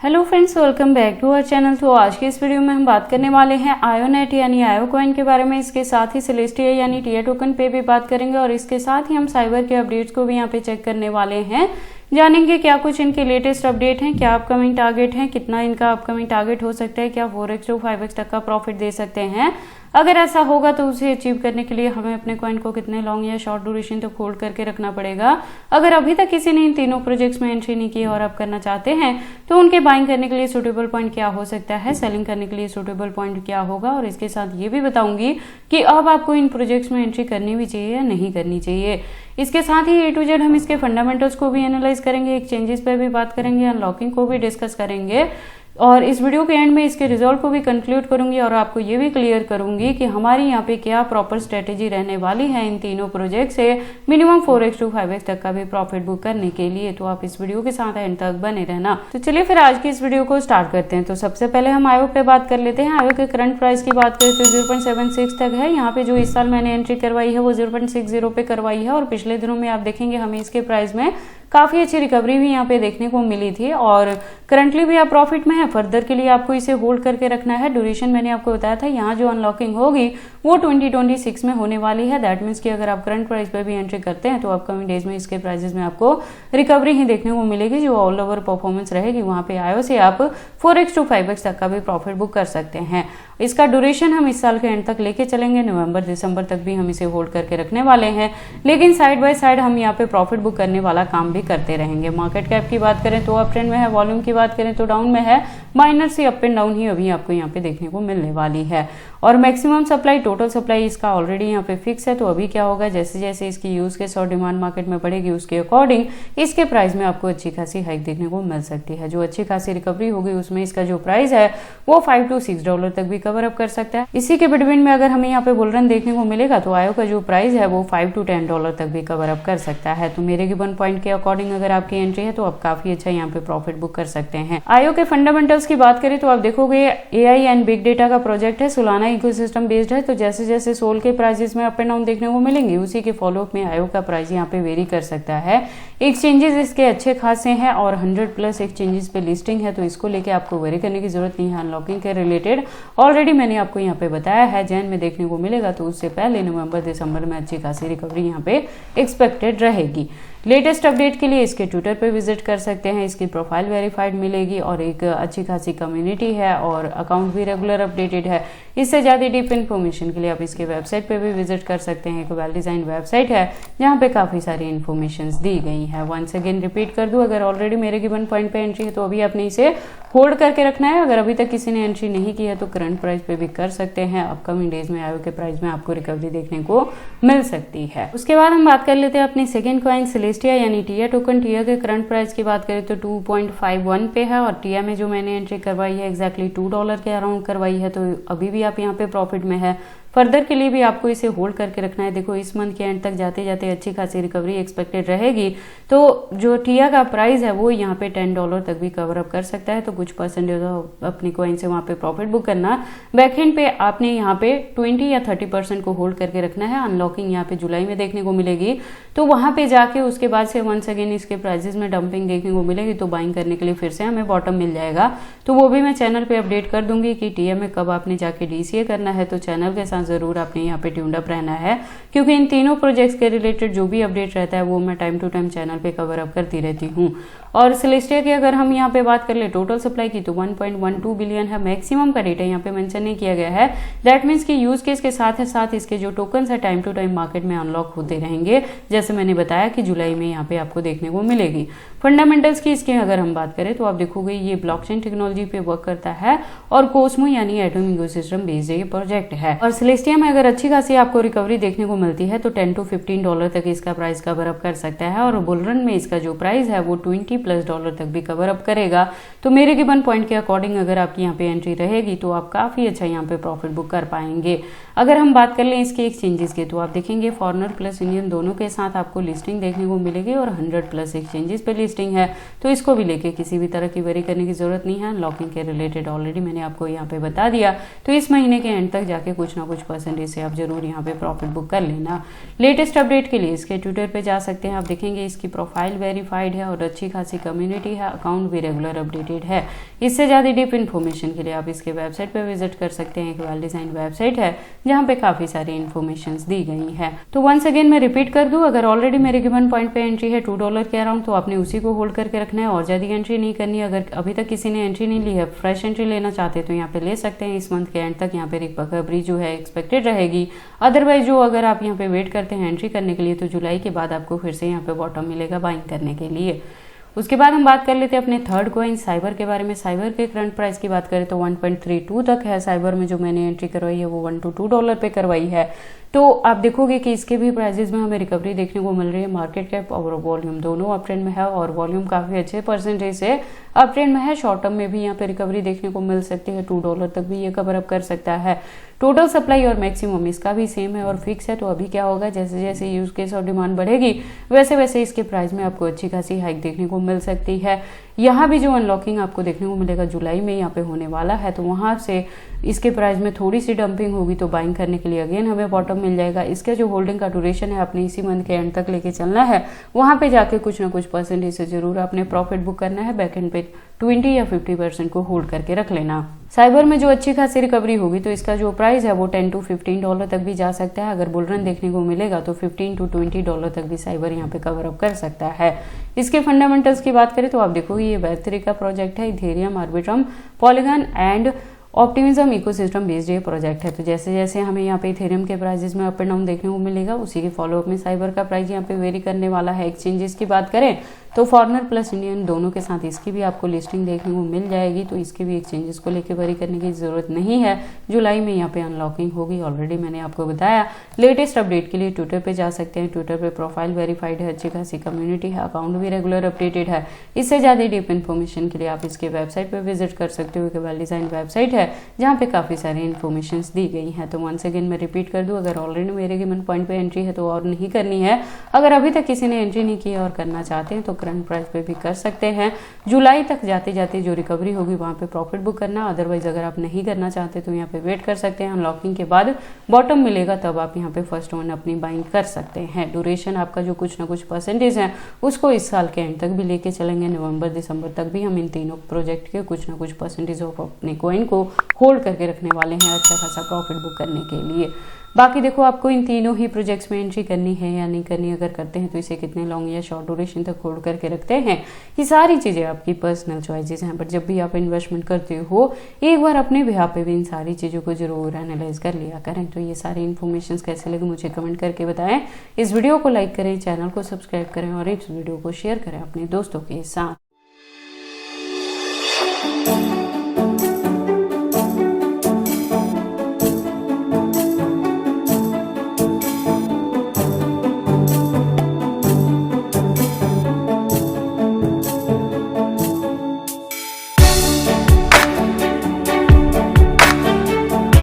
Hello friends, welcome back to our channel. तो आज के इस वीडियो में हम बात करने वाले हैं आयोनेट यानी आयो कॉइन के बारे में। इसके साथ ही सेलेस्टिया यानी टीया टोकन पे भी बात करेंगे और इसके साथ ही हम साइबर के अपडेट्स को भी यहाँ पे चेक करने वाले हैं। जानेंगे क्या कुछ इनके लेटेस्ट अपडेट हैं, क्या अपकमिंग टारगेट हैं, कितना इनका अपकमिंग टारगेट हो सकता है, क्या 4x to 5x तक का प्रॉफिट दे सकते हैं। अगर ऐसा होगा तो उसे अचीव करने के लिए हमें अपने कॉइन को कितने लॉन्ग या शॉर्ट ड्यूरेशन तक होल्ड करके रखना पड़ेगा। अगर अभी तक किसी ने इन तीनों प्रोजेक्ट्स में एंट्री नहीं की और आप करना चाहते हैं तो उनके बाइंग करने के लिए सूटेबल पॉइंट क्या हो सकता है, सेलिंग करने के लिए सूटेबल पॉइंट क्या होगा, और इसके साथ ये भी बताऊंगी कि अब आपको इन प्रोजेक्ट्स में एंट्री करनी भी चाहिए या नहीं करनी चाहिए। इसके साथ ही A to Z हम इसके फंडामेंटल्स को भी एनालाइज करेंगे, एक्सचेंजेस पर भी बात करेंगे, अनलॉकिंग को भी डिस्कस करेंगे और इस वीडियो के एंड में इसके रिजल्ट को भी कंक्लूड करूंगी और आपको ये भी क्लियर करूंगी कि हमारी यहाँ पे क्या प्रॉपर स्ट्रेटेजी रहने वाली है इन तीनों प्रोजेक्ट से मिनिमम 4x to 5x तक का भी प्रॉफिट बुक करने के लिए। तो आप इस वीडियो के साथ एंड तक बने रहना। तो चलिए फिर आज की इस वीडियो को स्टार्ट करते हैं। तो सबसे पहले हम आयो पे बात कर लेते हैं। आयो के करंट प्राइस की बात करें तो 0.76 तक है। यहाँ पे जो इस साल मैंने एंट्री करवाई है वो 0.60 पे करवाई है और पिछले दिनों में आप देखेंगे हमें इसके प्राइस में काफी अच्छी रिकवरी भी यहाँ पे देखने को मिली थी और करंटली भी आप प्रॉफिट में है। फर्दर के लिए आपको इसे होल्ड करके रखना है। ड्यूरेशन मैंने आपको बताया था, यहाँ जो अनलॉकिंग होगी वो 2026 में होने वाली है। दैट मीन्स कि अगर आप करंट प्राइस पे भी एंट्री करते हैं तो अपकमिंग डेज में इसके प्राइसेस में आपको रिकवरी ही देखने को मिलेगी। जो ऑल ओवर परफॉर्मेंस रहेगी वहां पे आयो से आप 4x to 5x तक का भी प्रॉफिट बुक कर सकते हैं। इसका ड्यूरेशन हम इस साल के एंड तक लेके चलेंगे, नवंबर दिसंबर तक भी हम इसे होल्ड करके रखने वाले हैं। लेकिन साइड बाय साइड हम यहाँ पे प्रॉफिट बुक करने वाला काम भी करते रहेंगे। मार्केट कैप की बात करें तो अप ट्रेंड में है, वॉल्यूम की बात करें तो डाउन में है। माइनर से अप एंड डाउन ही अभी आपको यहाँ पे देखने को मिलने वाली है और मैक्सिमम सप्लाई, टोटल सप्लाई इसका ऑलरेडी यहाँ पे फिक्स है। तो अभी क्या होगा, जैसे जैसे इसकी यूज केस और डिमांड मार्केट में बढ़ेगी उसके अकॉर्डिंग इसके प्राइस में आपको अच्छी खासी हाइक देखने को मिल सकती है। जो अच्छी खासी रिकवरी होगी उसमें इसका जो प्राइस है वो $5 to $6 तक भी कवर अप कर सकता है। इसी के बिटवीन में अगर हमें यहाँ पे बुल रन देखने को मिलेगा तो आयो का जो प्राइस है वो $5 to $10 तक भी कवर अप कर सकता है। तो मेरे गिवन पॉइंट के अकॉर्डिंग अगर आपकी एंट्री है तो आप काफी अच्छा यहाँ पे प्रॉफिट बुक कर सकते हैं। आयो के फंडामेंटल्स की बात करें तो आप देखोगे AI एंड बिग डेटा का प्रोजेक्ट है, सोलाना इकोसिस्टम बेस्ड है। तो जैसे जैसे सोल के प्राइसेस में अप एंड डाउन देखने को मिलेंगे उसी के फॉलोअप में आयो का प्राइस यहाँ पे वेरी कर सकता है। एक्सचेंजेस इसके अच्छे खासे हैं और 100+ एक्सचेंजेस पे लिस्टिंग है, तो इसको लेके आपको वेरी करने की जरूरत नहीं है। अनलॉकिंग के रिलेटेड ऑलरेडी मैंने आपको यहाँ पे बताया है, जैन में देखने को मिलेगा तो उससे पहले नवंबर दिसंबर में अच्छी खासी रिकवरी यहाँ पे एक्सपेक्टेड रहेगी। लेटेस्ट अपडेट के लिए इसके ट्विटर पे विजिट कर सकते हैं। इसकी प्रोफाइल वेरीफाइड मिलेगी और एक अच्छी खासी कम्युनिटी है और अकाउंट भी रेगुलर अपडेटेड है। इससे ज़्यादा डीप इन्फॉर्मेशन के लिए आप इसके वेबसाइट पे भी विजिट कर सकते हैं। एक वेल डिजाइन वेबसाइट है जहाँ पे काफ़ी सारी इन्फॉर्मेशन दी गई है। वंस अगेन रिपीट कर दूँ, अगर ऑलरेडी मेरे गिवन पॉइंट पे एंट्री है तो अभी आपने इसे होल्ड करके रखना है। अगर अभी तक किसी ने एंट्री नहीं की है तो करंट प्राइस पे भी कर सकते हैं। अपकमिंग डेज में आयो के प्राइस में आपको रिकवरी देखने को मिल सकती है। उसके बाद हम बात कर लेते हैं अपनी सेकेंड कॉइन सेलेस्टिया यानी टीया टोकन। टीया के करंट प्राइस की बात करें तो 2.51 पे है और टीया में जो मैंने एंट्री करवाई है एग्जैक्टली $2 के अराउंड करवाई है। तो अभी भी आप यहाँ पे प्रॉफिट में है। फर्दर के लिए भी आपको इसे होल्ड करके रखना है। देखो इस मंथ के एंड तक जाते जाते अच्छी खासी रिकवरी एक्सपेक्टेड रहेगी। तो जो टीया का प्राइस है वो यहाँ पे $10 तक भी कवर अप कर सकता है। तो कुछ परसेंटेज अपनी कॉइन से वहाँ पे प्रॉफिट बुक करना। बैकएंड पे आपने यहाँ पे 20 या 30% को होल्ड करके रखना है। अनलॉकिंग यहाँ पे जुलाई में देखने को मिलेगी तो वहां पे जाके उसके बाद से वंस अगेन इसके प्राइसेस में डंपिंग देखने को मिलेगी तो बाइंग करने के लिए फिर से हमें बॉटम मिल जाएगा। तो वो भी मैं चैनल पे अपडेट कर दूंगी कि टीया में कब आपने जाके DCA करना है। तो चैनल के साथ जरूर आपने यहाँ पे ट्यून्ड अप रहना है क्योंकि इन तीनों प्रोजेक्ट्स के रिलेटेड जो भी अपडेट रहता है वो मैं टाइम टू टाइम चैनल पे कवर अप करती रहती हूँ। और सेलेस्टिया की अगर हम यहाँ पे बात कर ले टोटल सप्लाई की तो 1.12 बिलियन है। मैक्सिमम का डेटा यहाँ पे मेंशन नहीं किया गया है। दैट मीन्स कि यूज केस के साथ इसके जो टोकन्स है टाइम टू टाइम मार्केट में अनलॉक होते रहेंगे, जैसे मैंने बताया कि जुलाई में यहाँ पे आपको देखने को मिलेगी। फंडामेंटल्स की इसके अगर हम बात करें तो आप देखोगे ये ब्लॉकचेन टेक्नोलॉजी पे वर्क करता है और कोस्मो यानी एटॉम इकोसिस्टम बेस्ड ये प्रोजेक्ट है। और सेलेस्टिया में अगर अच्छी खासी आपको रिकवरी देखने को मिलती है तो $10 to $15 तक इसका प्राइस कवर अप कर सकता है और बुल रन में इसका जो प्राइस है वो $20+ तक भी कवर अप करेगा। तो मेरे गिवन पॉइंट के अकॉर्डिंग अगर आपकी यहाँ पे एंट्री रहेगी तो आप काफी अच्छा यहाँ पे प्रॉफिट बुक कर पाएंगे। अगर हम बात कर लें इसके एक्सचेंजेस की, तो आप देखेंगे फॉरेनर प्लस इंडियन दोनों के साथ आपको लिस्टिंग देखने को मिलेगी और 100+ एक्सचेंजेस पे लिस्टिंग है, तो इसको भी लेके किसी भी तरह की वरी करने की जरूरत नहीं है। अनलॉकिंग के रिलेटेड ऑलरेडी मैंने आपको यहाँ पे बता दिया, तो इस महीने के एंड तक जाके कुछ ना कुछ परसेंटेज से आप जरूर यहाँ पे प्रॉफिट बुक कर लेना। लेटेस्ट अपडेट के लिए इसके ट्विटर पे जा सकते हैं, आप देखेंगे इसकी प्रोफाइल वेरीफाइड है और अच्छी खासी कम्युनिटी है, अकाउंट भी रेगुलर अपडेटेड है। इससे ज़्यादा डीप इन्फॉर्मेशन के लिए आप इसके वेबसाइट पे विजिट कर सकते हैं। एक वेल डिजाइन वेबसाइट है जहाँ पे काफी सारी इन्फॉर्मेशन दी गई है। तो वंस अगेन मैं रिपीट कर दूं, अगर ऑलरेडी मेरे गिवन पॉइंट पे एंट्री है $2 के अराउंड, तो आपने उसी को होल्ड करके रखना है और ज्यादा एंट्री नहीं करनी। अगर अभी तक किसी ने एंट्री नहीं ली है, फ्रेश एंट्री लेना चाहते तो यहाँ पे ले सकते हैं। इस मंथ के एंड तक यहाँ पे रिकवरी जो है एक्सपेक्टेड रहेगी। अदरवाइज जो अगर आप यहाँ पे वेट करते हैं एंट्री करने के लिए, तो जुलाई के बाद आपको फिर से यहाँ पे बॉटम मिलेगा बाइंग करने के लिए। उसके बाद हम बात कर लेते हैं अपने थर्ड कॉइन साइबर के बारे में। साइबर के करंट प्राइस की बात करें तो 1.32 तक है। साइबर में जो मैंने एंट्री करवाई है वो $1 to $2 पे करवाई है। तो आप देखोगे कि इसके भी प्राइसेस में हमें रिकवरी देखने को मिल रही है। मार्केट कैप और वॉल्यूम दोनों अप ट्रेंड में है और वॉल्यूम काफी अच्छे परसेंटेज से अप ट्रेंड में है। शॉर्ट टर्म में भी यहाँ पे रिकवरी देखने को मिल सकती है, $2 तक भी ये कवर अप कर सकता है। टोटल सप्लाई और मैक्सिमम इसका भी सेम है और फिक्स है। तो अभी क्या होगा, जैसे जैसे यूज केस और डिमांड बढ़ेगी वैसे वैसे इसके प्राइस में आपको अच्छी खासी हाइक देखने को मिल सकती है। यहाँ भी जो अनलॉकिंग आपको देखने को मिलेगा जुलाई में यहाँ पे होने वाला है, तो वहां से इसके प्राइस में थोड़ी सी डंपिंग होगी, तो बाइंग करने के लिए अगेन हमें बॉटम मिल जाएगा। इसका जो होल्डिंग का ड्यूरेशन है अपने इसी मंथ के एंड तक लेके चलना है। वहां पे जाके कुछ ना कुछ परसेंटेज से जरूर आपने प्रॉफिट बुक करना है। बैक एंड पे 20 या 50% को होल्ड करके रख लेना। साइबर में जो अच्छी खासी रिकवरी होगी तो इसका जो प्राइस है वो $10 to $15 तक भी जा सकता है। अगर बुलरन देखने को मिलेगा तो $15 to $20 तक भी साइबर यहाँ पे कवर अप कर सकता है। इसके फंडामेंटल्स की बात करें तो आप देखो ये वेब3 का प्रोजेक्ट है। Ethereum, Arbitrum, polygon and optimism ecosystem based ये प्रोजेक्ट है। तो जैसे जैसे हमें यहाँ पे इथेरियम के प्राइसेस में अप एंड डाउन देखने को मिलेगा, उसी के फॉलोअप में साइबर का प्राइस यहाँ पे वेरी करने वाला है। एक्सचेंजेस की बात करें तो फॉरेनर प्लस इंडियन दोनों के साथ इसकी भी आपको लिस्टिंग देखने को मिल जाएगी, तो इसके भी एक्सचेंजेस को लेकर वरी करने की जरूरत नहीं है। जुलाई में यहाँ पे अनलॉकिंग होगी, ऑलरेडी मैंने आपको बताया। लेटेस्ट अपडेट के लिए ट्विटर पे जा सकते हैं। ट्विटर पे प्रोफाइल वेरीफाइड है, अच्छी खासी कम्युनिटी है, अकाउंट भी रेगुलर अपडेटेड है। इससे ज्यादा डीप इन्फॉर्मेशन के लिए आप इसके वेबसाइट पे विजिट कर सकते हो। वेल डिजाइन वेबसाइट है जहाँ पे काफी सारी इन्फॉर्मेशन दी गई है। तो वंस अगेन मैं रिपीट कर दूं, अगर ऑलरेडी मेरे गिवन पॉइंट पे एंट्री है तो और नहीं करनी है। अगर अभी तक किसी ने एंट्री नहीं की और करना चाहते हैं तो करंट प्राइस पे भी कर सकते हैं। जुलाई तक जाते जाते जो रिकवरी होगी वहां पे प्रॉफिट बुक करना। अदरवाइज अगर आप नहीं करना चाहते तो यहाँ पे वेट कर सकते हैं। अनलॉकिंग के बाद बॉटम मिलेगा तब आप यहाँ पे फर्स्ट वन अपनी बाइंग कर सकते हैं। ड्यूरेशन आपका जो कुछ ना कुछ परसेंटेज है उसको इस साल के एंड तक भी लेके चलेंगे। नवंबर दिसंबर तक भी हम इन तीनों प्रोजेक्ट के कुछ ना कुछ परसेंटेज ऑफ अपने कॉइन को होल्ड करके रखने वाले हैं अच्छा खासा प्रॉफिट बुक करने के लिए। बाकी देखो आपको इन तीनों ही प्रोजेक्ट्स में एंट्री करनी है या नहीं करनी, अगर करते हैं तो इसे कितने लॉन्ग या शॉर्ट ड्यूरेशन तक होल्ड करके रखते हैं, ये सारी चीजें आपकी पर्सनल चॉइसेस हैं। बट जब भी आप इन्वेस्टमेंट करते हो एक बार अपने बिहाफ पे भी इन सारी चीजों को जरूर एनालाइज कर लिया करें। तो ये सारी इन्फॉर्मेशन कैसे लगे मुझे कमेंट करके बताएं। इस वीडियो को लाइक करें, चैनल को सब्सक्राइब करें और इस वीडियो को शेयर करें अपने दोस्तों के साथ।